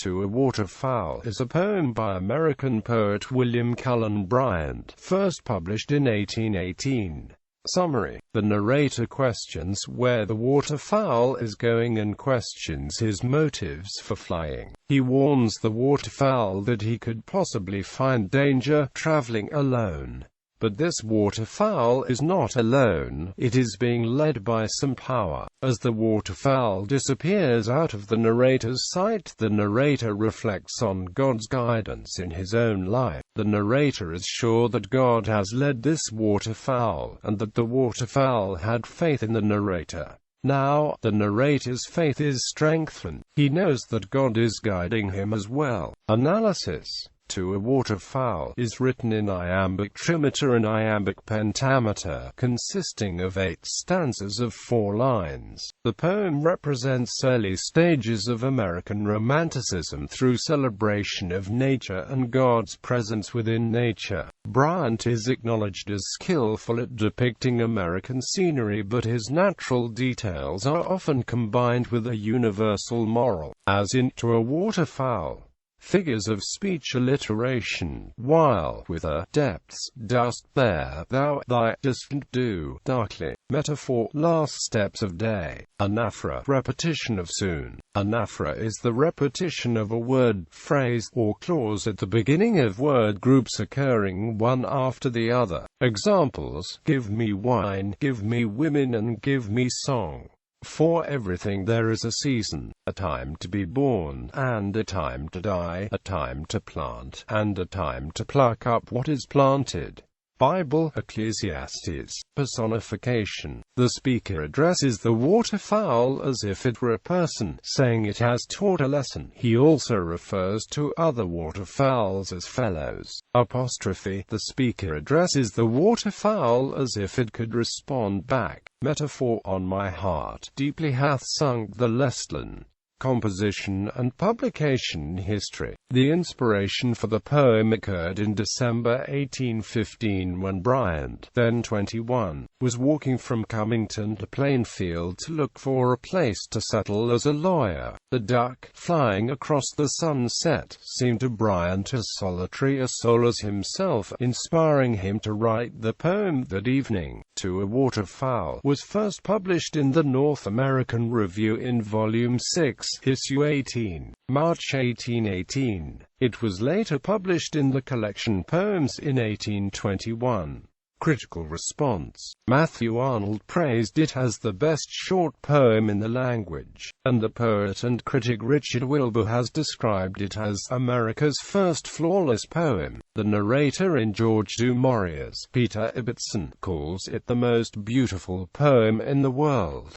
To a Waterfowl is a poem by American poet William Cullen Bryant, first published in 1818. Summary: the narrator questions where the waterfowl is going and questions his motives for flying. He warns the waterfowl that he could possibly find danger traveling alone. But this waterfowl is not alone, it is being led by some power. As the waterfowl disappears out of the narrator's sight, the narrator reflects on God's guidance in his own life. The narrator is sure that God has led this waterfowl, and that the waterfowl had faith in the narrator. Now, the narrator's faith is strengthened. He knows that God is guiding him as well. Analysis: To a Waterfowl is written in iambic trimeter and iambic pentameter, consisting of 8 stanzas of 4 lines. The poem represents early stages of American Romanticism through celebration of nature and God's presence within nature. Bryant is acknowledged as skillful at depicting American scenery, but his natural details are often combined with a universal moral, as in To a Waterfowl. Figures of speech alliteration, while with a depths dost bear thou thy distant dew darkly. Metaphor: last steps of day. Anaphora: repetition of soon. Anaphora is the repetition of a word, phrase, or clause at the beginning of word groups occurring one after the other. Examples: give me wine, give me women, and give me song. For everything there is a season, a time to be born, and a time to die, a time to plant, and a time to pluck up what is planted. Bible, Ecclesiastes. Personification: the speaker addresses the waterfowl as if it were a person, saying it has taught a lesson. He also refers to other waterfowls as fellows. Apostrophe: the speaker addresses the waterfowl as if it could respond back. Metaphor: on my heart deeply hath sunk the Lestland. Composition and publication history: the inspiration for the poem occurred in December 1815 when Bryant, then 21, was walking from Cummington to Plainfield to look for a place to settle as a lawyer. The duck, flying across the sunset, seemed to Bryant as solitary a soul as himself, inspiring him to write the poem that evening. To a Waterfowl was first published in the North American Review in Volume 6, Issue 18, March 1818. It was later published in the collection Poems in 1821. Critical response: Matthew Arnold praised it as the best short poem in the language, and the poet and critic Richard Wilbur has described it as America's first flawless poem. The narrator in George Du Maurier's Peter Ibbotson calls it the most beautiful poem in the world.